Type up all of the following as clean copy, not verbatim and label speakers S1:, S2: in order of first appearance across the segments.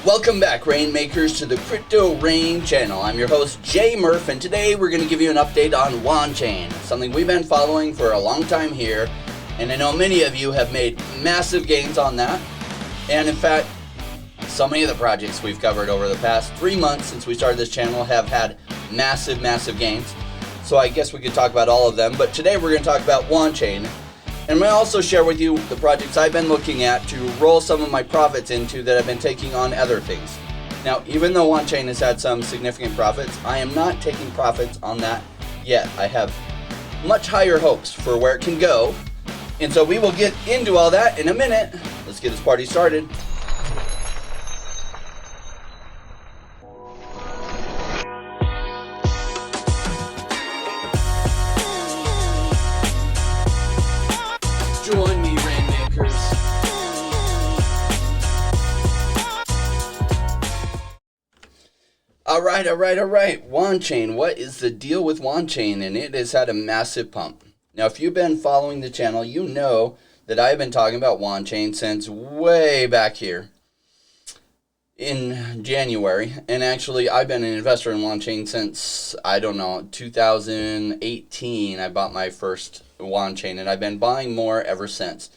S1: Welcome back, Rainmakers, to the Crypto Rain channel. I'm your host, Jay Murph, and today we're going to give you an update on Wanchain, something we've been following for a long time here, and I know many of you have made massive gains on that. And in fact, so many of the projects we've covered over the past 3 months since we started this channel have had massive gains. So I guess we could talk about all of them, but today we're going to talk about Wanchain. And I'm going to also share with you the projects I've been looking at to roll some of my profits into that I've been taking on other things. Now, even though Wanchain has had some significant profits, I am not taking profits on that yet. I have much higher hopes for where it can go. And so we will get into all that in a minute. Let's get this party started. Join me, Rainmakers. All right. Wanchain. What is the deal with Wanchain? And it has had a massive pump. Now, if you've been following the channel, you know that I've been talking about Wanchain since way back here in January. And actually, I've been an investor in Wanchain since, 2018. I bought my first Wanchain, and I've been buying more ever since.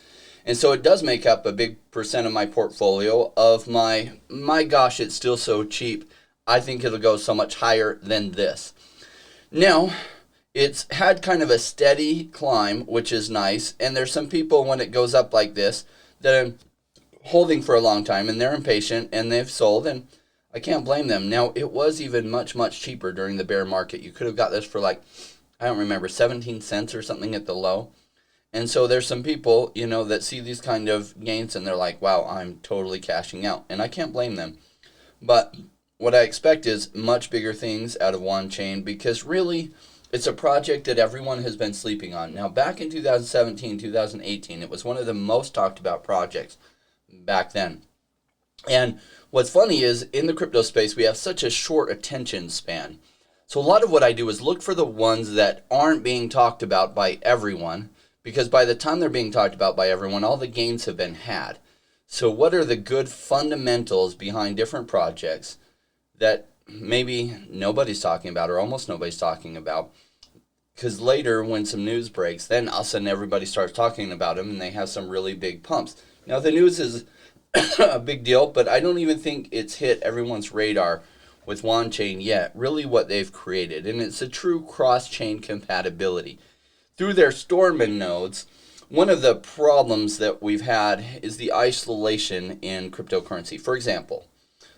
S1: And so it does make up a big percent of my portfolio of my gosh, it's still so cheap. I think it'll go so much higher than this. Now, it's had kind of a steady climb, which is nice. And there's some people, when it goes up like this, that are holding for a long time, and they're impatient, and they've sold, and I can't blame them. Now, it was even much cheaper during the bear market. You could have got this for like, I don't remember, 17 cents or something at the low. And so there's some people, that see these kind of gains and they're like, wow, I'm totally cashing out. And I can't blame them. But what I expect is much bigger things out of Wanchain, because really it's a project that everyone has been sleeping on. Now, back in 2017, 2018, it was one of the most talked about projects back then. And what's funny is in the crypto space, we have such a short attention span. So a lot of what I do is look for the ones that aren't being talked about by everyone, because by the time they're being talked about by everyone, all the gains have been had. So what are the good fundamentals behind different projects that maybe nobody's talking about or almost nobody's talking about? Because later when some news breaks, then all of a sudden everybody starts talking about them and they have some really big pumps. Now the news is a big deal, but I don't even think it's hit everyone's radar with Wanchain yet, really what they've created. And it's a true cross-chain compatibility. Through their Storman nodes, one of the problems that we've had is the isolation in cryptocurrency. For example,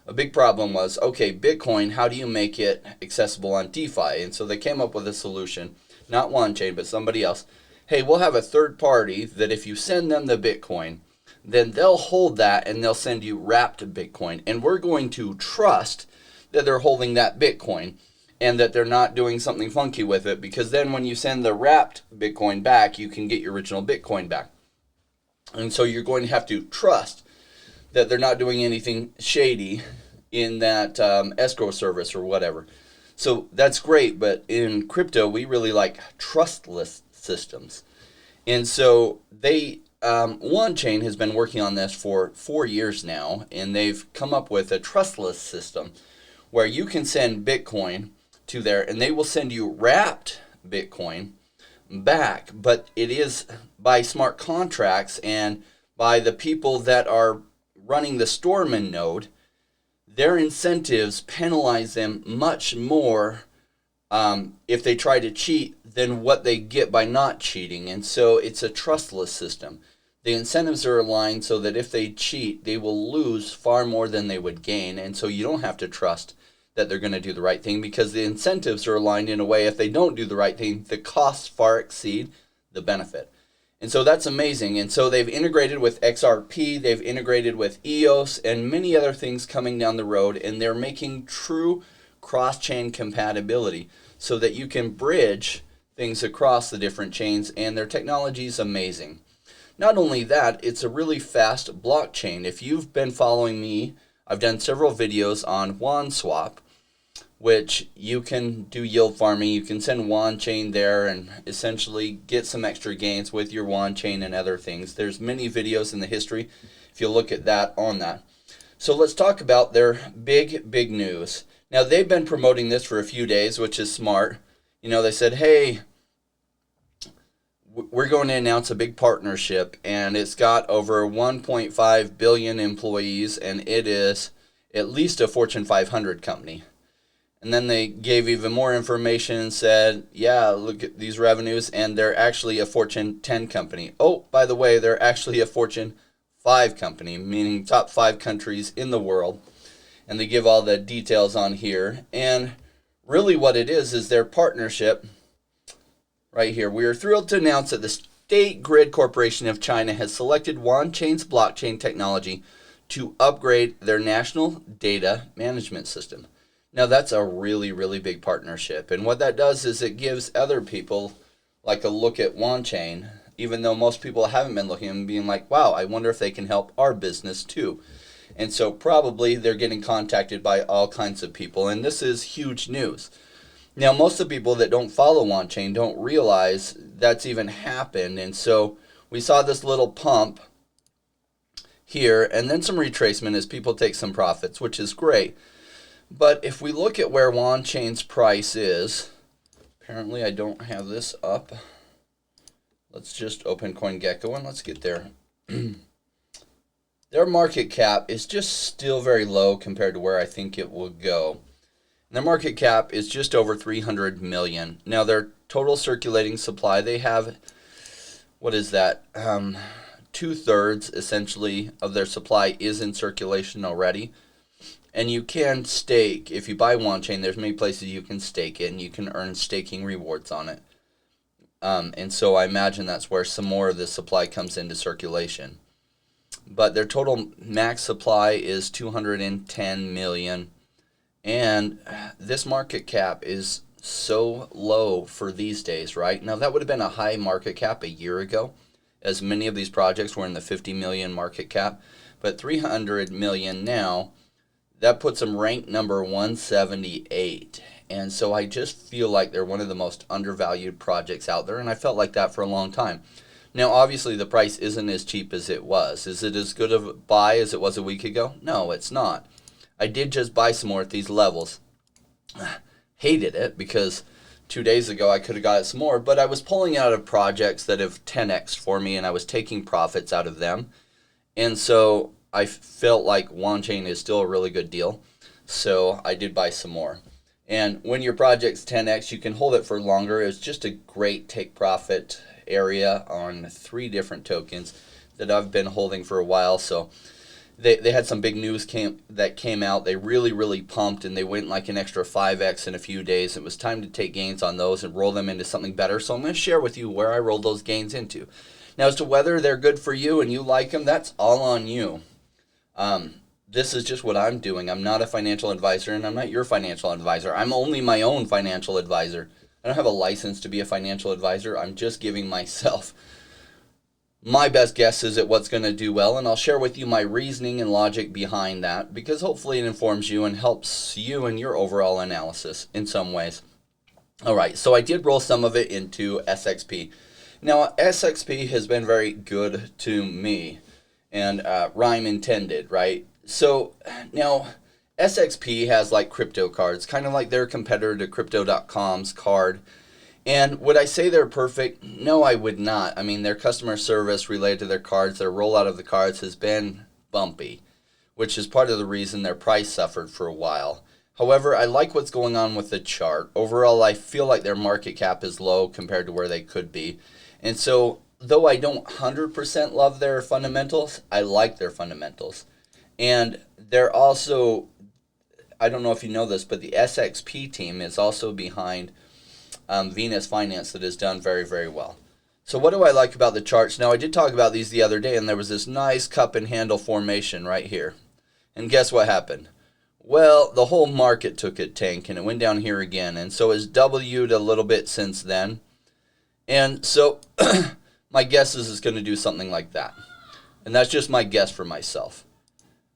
S1: a big problem was, okay, Bitcoin, how do you make it accessible on DeFi? And so they came up with a solution, not Wanchain, but somebody else. Hey, we'll have a third party that if you send them the Bitcoin, then they'll hold that and they'll send you wrapped Bitcoin. And we're going to trust that they're holding that Bitcoin and that they're not doing something funky with it, because then when you send the wrapped Bitcoin back, you can get your original Bitcoin back. And so you're going to have to trust that they're not doing anything shady in that escrow service or whatever. So that's great, but in crypto, we really like trustless systems. And so Wanchain has been working on this for 4 years now, and they've come up with a trustless system where you can send Bitcoin to there, and they will send you wrapped Bitcoin back, but it is by smart contracts and by the people that are running the Storman node. Their incentives penalize them much more if they try to cheat than what they get by not cheating. And so it's a trustless system. The incentives are aligned so that if they cheat, they will lose far more than they would gain. And so you don't have to trust that they're going to do the right thing, because the incentives are aligned in a way, if they don't do the right thing, the costs far exceed the benefit. And so that's amazing. And so they've integrated with XRP, they've integrated with EOS, and many other things coming down the road, and they're making true cross-chain compatibility so that you can bridge things across the different chains, and their technology is amazing. Not only that, it's a really fast blockchain. If you've been following me, I've done several videos on Wanchain, which you can do yield farming. You can send Wanchain there and essentially get some extra gains with your Wanchain and other things. There's many videos in the history if you look at that on that. So let's talk about their big news. Now, they've been promoting this for a few days, which is smart. You know, they said, hey, we're going to announce a big partnership, and it's got over 1.5 billion employees, and it is at least a Fortune 500 company. And then they gave even more information and said, yeah, look at these revenues, and they're actually a Fortune 10 company. Oh, by the way, they're actually a Fortune 5 company, meaning top 5 countries in the world. And they give all the details on here. And really what it is their partnership right here. We are thrilled to announce that the State Grid Corporation of China has selected Wanchain's blockchain technology to upgrade their national data management system. Now, that's a really big partnership. And what that does is it gives other people like a look at Wanchain, even though most people haven't been looking and being like, wow, I wonder if they can help our business too. And so probably they're getting contacted by all kinds of people. And this is huge news. Now, most of the people that don't follow Wanchain don't realize that's even happened. And so we saw this little pump here and then some retracement as people take some profits, which is great. But if we look at where Wanchain's price is, apparently I don't have this up. Let's just open CoinGecko and let's get there. Their market cap is just still very low compared to where I think it will go. And their market cap is just over 300 million. Now their total circulating supply, they have, what is that? 2/3 essentially of their supply is in circulation already. And you can stake, if you buy Wanchain, there's many places you can stake it and you can earn staking rewards on it. And so I imagine that's where some more of the supply comes into circulation. But their total max supply is 210 million. And this market cap is so low for these days, right? Now that would have been a high market cap a year ago, as many of these projects were in the 50 million market cap. But 300 million now, that puts them ranked number 178. And so I just feel like they're one of the most undervalued projects out there, and I felt like that for a long time. Now, obviously, the price isn't as cheap as it was. Is it as good of a buy as it was a week ago? No, it's not. I did just buy some more at these levels. Hated it because 2 days ago I could have got it some more, but I was pulling out of projects that have 10x'd for me, and I was taking profits out of them. And so I felt like Wanchain is still a really good deal, so I did buy some more. And when your project's 10x, you can hold it for longer. It's just a great take profit area on 3 different tokens that I've been holding for a while. So they had some big news that came out. They really pumped, and they went like an extra 5x in a few days. It was time to take gains on those and roll them into something better. So I'm going to share with you where I rolled those gains into. Now, as to whether they're good for you and you like them, that's all on you. This is just what I'm doing. I'm not a financial advisor, and I'm not your financial advisor. I'm only my own financial advisor. I don't have a license to be a financial advisor. I'm just giving myself my best guesses at what's going to do well, and I'll share with you my reasoning and logic behind that, because hopefully it informs you and helps you in your overall analysis in some ways. All right, so I did roll some of it into SXP. Now, SXP has been very good to me, and rhyme intended, right? So now SXP has like crypto cards, kind of like their competitor to Crypto.com's card. And would I say they're perfect? No, I would not. I mean, their customer service related to their cards, their rollout of the cards has been bumpy, which is part of the reason their price suffered for a while. However, I like what's going on with the chart. Overall, I feel like their market cap is low compared to where they could be. And so, though I don't 100% love their fundamentals, I like their fundamentals. And they're also, I don't know if you know this, but the SXP team is also behind Venus Finance that has done very well. So what do I like about the charts? Now, I did talk about these the other day, and there was this nice cup and handle formation right here. And guess what happened? Well, the whole market took a tank, and it went down here again. And so it's W'd a little bit since then. And so my guess is it's going to do something like that. And that's just my guess for myself.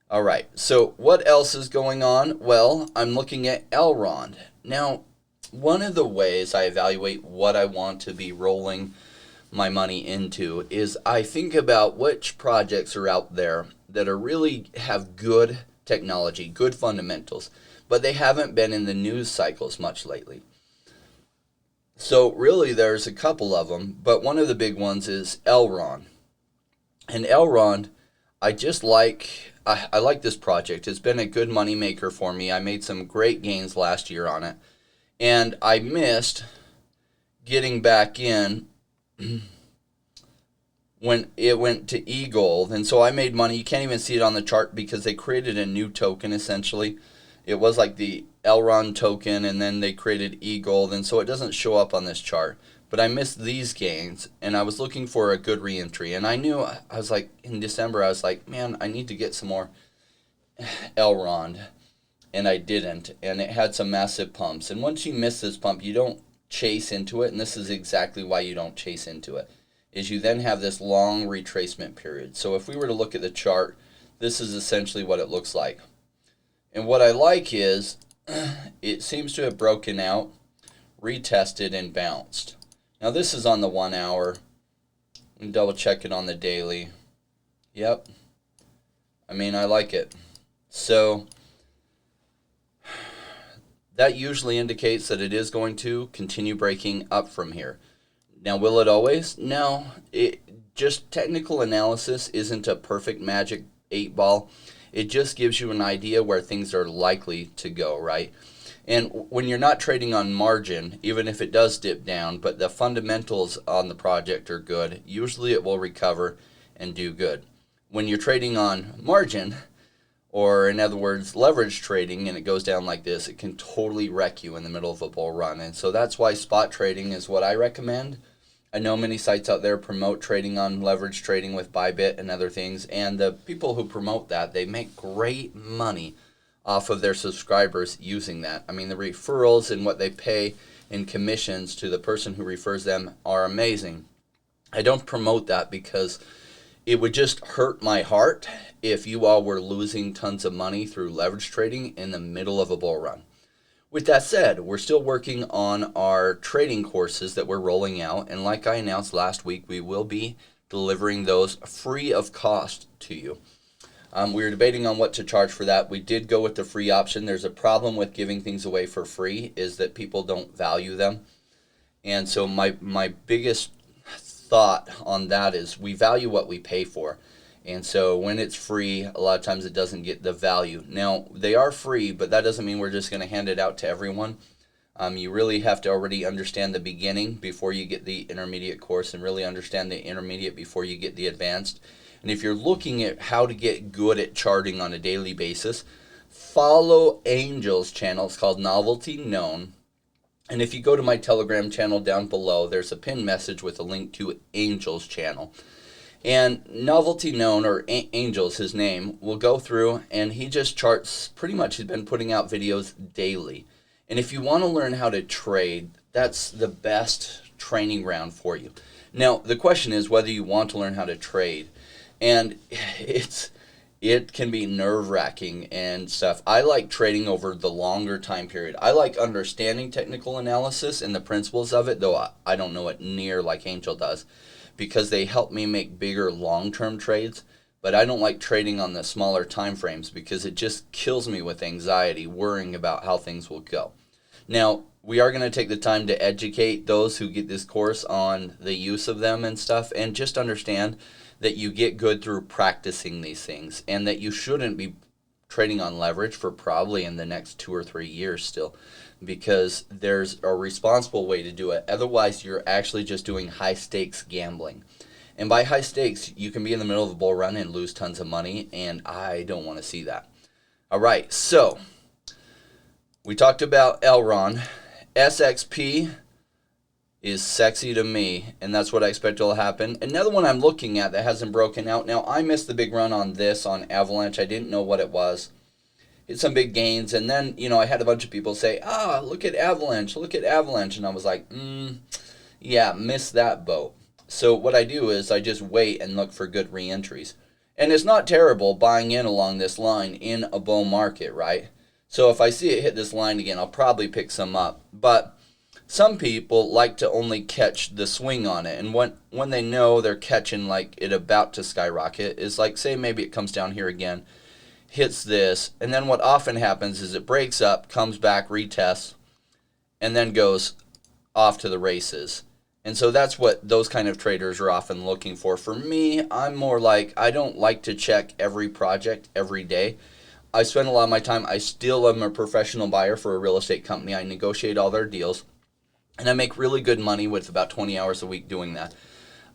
S1: All right, so what else is going on? Well, I'm looking at Elrond. Now, one of the ways I evaluate what I want to be rolling my money into is I think about which projects are out there that are really have good technology, good fundamentals, but they haven't been in the news cycles much lately. So really there's a couple of them, but one of the big ones is Elron. And Elron, I like this project. It's been a good money maker for me. I made some great gains last year on it. And I missed getting back in when it went to e-gold. And so I made money. You can't even see it on the chart because they created a new token essentially. It was like the Elron token, and then they created e-gold, and so it doesn't show up on this chart. But I missed these gains, and I was looking for a good reentry. And I knew, I was like, in December, I was like, man, I need to get some more Elron. And I didn't, and it had some massive pumps. And once you miss this pump, you don't chase into it, and this is exactly why you don't chase into it, is you then have this long retracement period. So if we were to look at the chart, this is essentially what it looks like. And what I like is it seems to have broken out, retested, and bounced. Now this is on the 1 hour. And double check it on the daily. Yep. I mean, I like it. So that usually indicates that it is going to continue breaking up from here. Now, will it always? No. Just technical analysis isn't a perfect magic 8-ball. It just gives you an idea where things are likely to go, right? And when you're not trading on margin, even if it does dip down, but the fundamentals on the project are good, usually it will recover and do good. When you're trading on margin, or in other words, leverage trading, and it goes down like this, it can totally wreck you in the middle of a bull run. And so that's why spot trading is what I recommend. I know many sites out there promote trading on leverage trading with Bybit and other things, and the people who promote that, they make great money off of their subscribers using that. I mean, the referrals and what they pay in commissions to the person who refers them are amazing. I don't promote that because it would just hurt my heart if you all were losing tons of money through leverage trading in the middle of a bull run. With that said, we're still working on our trading courses that we're rolling out, and like I announced last week, we will be delivering those free of cost to you. We were debating on what to charge for that. We did go with the free option. There's a problem with giving things away for free is that people don't value them. And so my biggest thought on that is we value what we pay for. And so when it's free, a lot of times it doesn't get the value. Now, they are free, but that doesn't mean we're just going to hand it out to everyone. You really have to already understand the beginning before you get the intermediate course, and really understand the intermediate before you get the advanced. And if you're looking at how to get good at charting on a daily basis, follow Angel's channel. It's called Novelty Known. And if you go to my Telegram channel down below, there's a pinned message with a link to Angel's channel. And Novelty Known, or Angel's his name, will go through and he just charts, pretty much he's been putting out videos daily. And if you want to learn how to trade, that's the best training ground for you. Now, the question is whether you want to learn how to trade. And it can be nerve-wracking and stuff. I like trading over the longer time period. I like understanding technical analysis and the principles of it, though I don't know it near like Angel does, because they help me make bigger long-term trades. But I don't like trading on the smaller time frames because it just kills me with anxiety, worrying about how things will go. Now, we are going to take the time to educate those who get this course on the use of them and stuff, and just understand that you get good through practicing these things, and that you shouldn't be trading on leverage for probably in the next 2 or 3 years still, because there's a responsible way to do it. Otherwise, you're actually just doing high stakes gambling. And by high stakes, you can be in the middle of a bull run and lose tons of money, and I don't want to see that. All right, so we talked about Elron. SXP is sexy to me, and that's what I expect will happen. Another one I'm looking at that hasn't broken out. Now, I missed the big run on this, on Avalanche. I didn't know what it was. Hit some big gains, and then, I had a bunch of people say, look at Avalanche, and I was like, yeah, missed that boat. So what I do is I just wait and look for good re-entries. And it's not terrible buying in along this line in a bull market, right? So if I see it hit this line again, I'll probably pick some up. But some people like to only catch the swing on it, and when they know they're catching like it about to skyrocket, is like, say maybe it comes down here again, hits this, and then what often happens is it breaks up, comes back, retests, and then goes off to the races. And so that's what those kind of traders are often looking for. For me, I'm more like, I don't like to check every project every day. I spend a lot of my time, I still am a professional buyer for a real estate company. I negotiate all their deals, and I make really good money with about 20 hours a week doing that.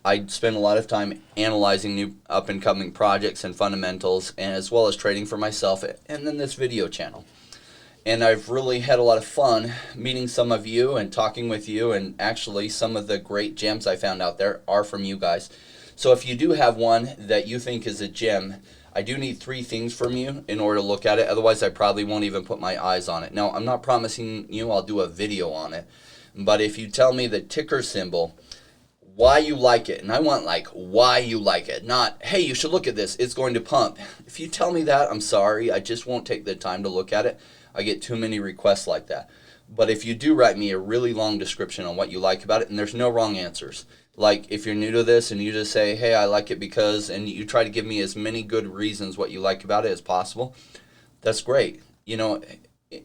S1: I spend a lot of time analyzing new up-and-coming projects and fundamentals, and as well as trading for myself, and then this video channel. And I've really had a lot of fun meeting some of you and talking with you, and actually some of the great gems I found out there are from you guys. So if you do have one that you think is a gem, I do need 3 things from you in order to look at it. Otherwise, I probably won't even put my eyes on it. Now, I'm not promising you I'll do a video on it, but if you tell me the ticker symbol, why you like it, and I want like why you like it, not hey, you should look at this, it's going to pump. If you tell me that, I'm sorry, I just won't take the time to look at it. I get too many requests like that. But if you do write me a really long description on what you like about it, and there's no wrong answers. Like if you're new to this and you just say, hey, I like it because, and you try to give me as many good reasons what you like about it as possible, that's great. You know,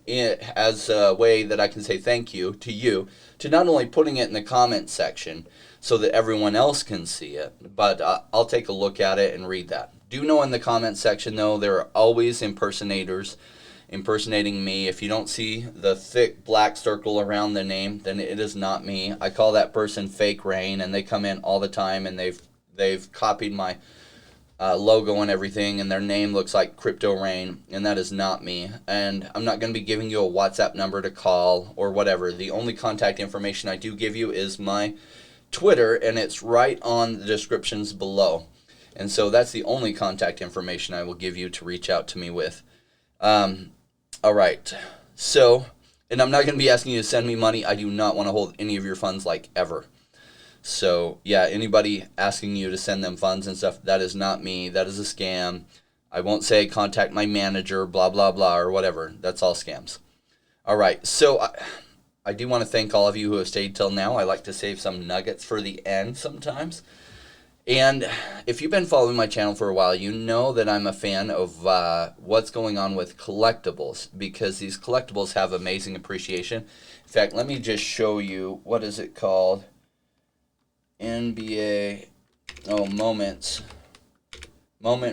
S1: as a way that I can say thank you to not only putting it in the comment section so that everyone else can see it, but I'll take a look at it and read that. Do know in the comment section, though, there are always impersonators impersonating me. If you don't see the thick black circle around the name, then it is not me. I call that person Fake Rain, and they come in all the time, and they've copied my logo and everything, and their name looks like Crypto Rain, and that is not me. And I'm not going to be giving you a WhatsApp number to call or whatever. The only contact information I do give you is my Twitter, and it's right on the descriptions below. And so that's the only contact information I will give you to reach out to me with. All right. So, and I'm not going to be asking you to send me money. I do not want to hold any of your funds like ever. So, yeah, anybody asking you to send them funds and stuff, that is not me. That is a scam. I won't say contact my manager, blah, blah, blah, or whatever. That's all scams. All right. So, I do want to thank all of you who have stayed till now. I like to save some nuggets for the end sometimes. And if you've been following my channel for a while, you know that I'm a fan of what's going on with collectibles, because these collectibles have amazing appreciation. In fact, let me just show you, what is it called? NBA, Moment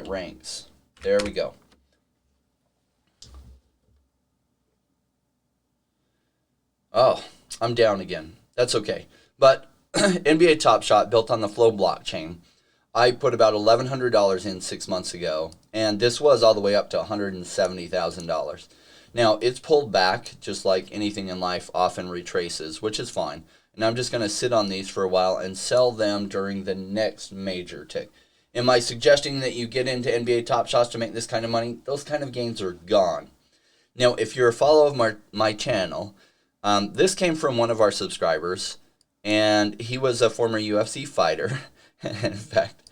S1: Ranks. There we go. Oh, I'm down again. That's okay. But NBA Top Shot, built on the Flow blockchain. I put about $1,100 in 6 months ago, and this was all the way up to $170,000. Now, it's pulled back, just like anything in life often retraces, which is fine. And I'm just going to sit on these for a while and sell them during the next major tick. Am I suggesting that you get into NBA Top Shots to make this kind of money? Those kind of gains are gone. Now, if you're a follower of my channel, this came from one of our subscribers, and he was a former UFC fighter. In fact,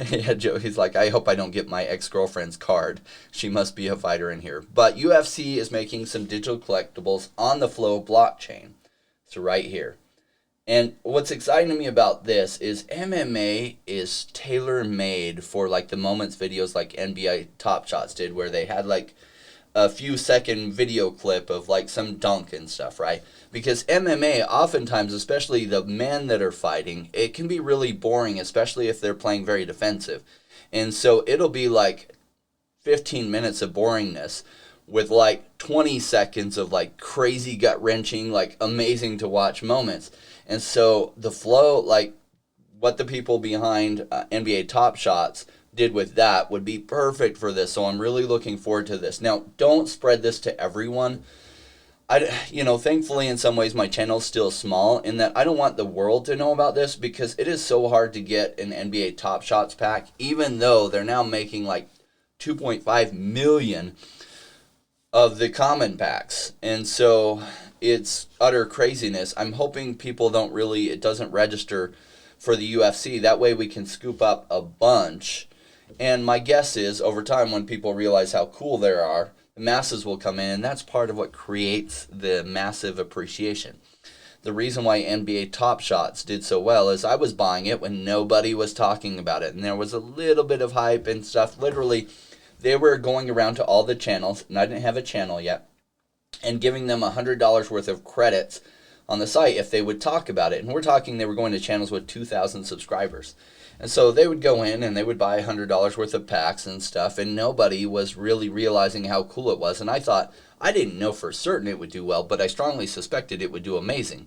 S1: yeah, Joe, he's like, I hope I don't get my ex-girlfriend's card. She must be a fighter in here. But UFC is making some digital collectibles on the Flow blockchain. So right here. And what's exciting to me about this is MMA is tailor-made for like the Moments videos like NBA Top Shots did, where they had like a few second video clip of like some dunk and stuff, right? Because MMA, oftentimes, especially the men that are fighting, it can be really boring, especially if they're playing very defensive. And so it'll be like 15 minutes of boringness with like 20 seconds of like crazy gut-wrenching, like amazing to watch moments. And so the Flow, like what the people behind NBA Top Shots did with that would be perfect for this. So I'm really looking forward to this. Now, don't spread this to everyone. Thankfully in some ways my channel's still small, in that I don't want the world to know about this, because it is so hard to get an NBA Top Shots pack, even though they're now making like 2.5 million of the common packs. And so it's utter craziness. I'm hoping people it doesn't register for the UFC. That way we can scoop up a bunch. And my guess is, over time, when people realize how cool they are, the masses will come in, and that's part of what creates the massive appreciation. The reason why NBA Top Shots did so well is I was buying it when nobody was talking about it, and there was a little bit of hype and stuff. Literally, they were going around to all the channels, and I didn't have a channel yet, and giving them $100 worth of credits on the site if they would talk about it. And we're talking they were going to channels with 2,000 subscribers. And so they would go in and they would buy $100 worth of packs and stuff, and nobody was really realizing how cool it was. And I thought, I didn't know for certain it would do well, but I strongly suspected it would do amazing.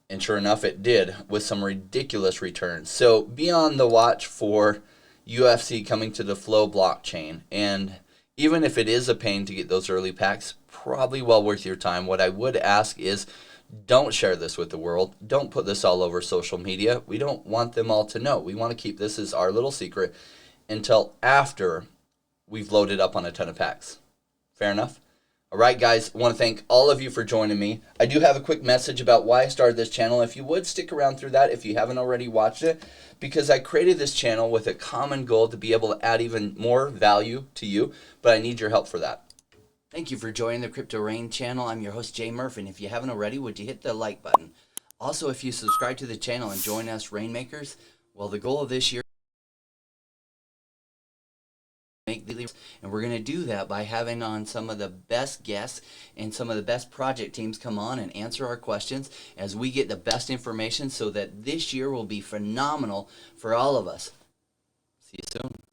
S1: And sure enough, it did, with some ridiculous returns. So be on the watch for UFC coming to the Flow blockchain. And even if it is a pain to get those early packs, probably well worth your time. What I would ask is, don't share this with the world. Don't put this all over social media. We don't want them all to know. We want to keep this as our little secret until after we've loaded up on a ton of packs. Fair enough? All right, guys, I want to thank all of you for joining me. I do have a quick message about why I started this channel. If you would stick around through that if you haven't already watched it, because I created this channel with a common goal to be able to add even more value to you, but I need your help for that. Thank you for joining the Crypto Rain channel. I'm your host, Jay Murphy, and if you haven't already, would you hit the like button? Also, if you subscribe to the channel and join us Rainmakers, well, the goal of this year and we're going to do that by having on some of the best guests and some of the best project teams come on and answer our questions as we get the best information so that this year will be phenomenal for all of us. See you soon.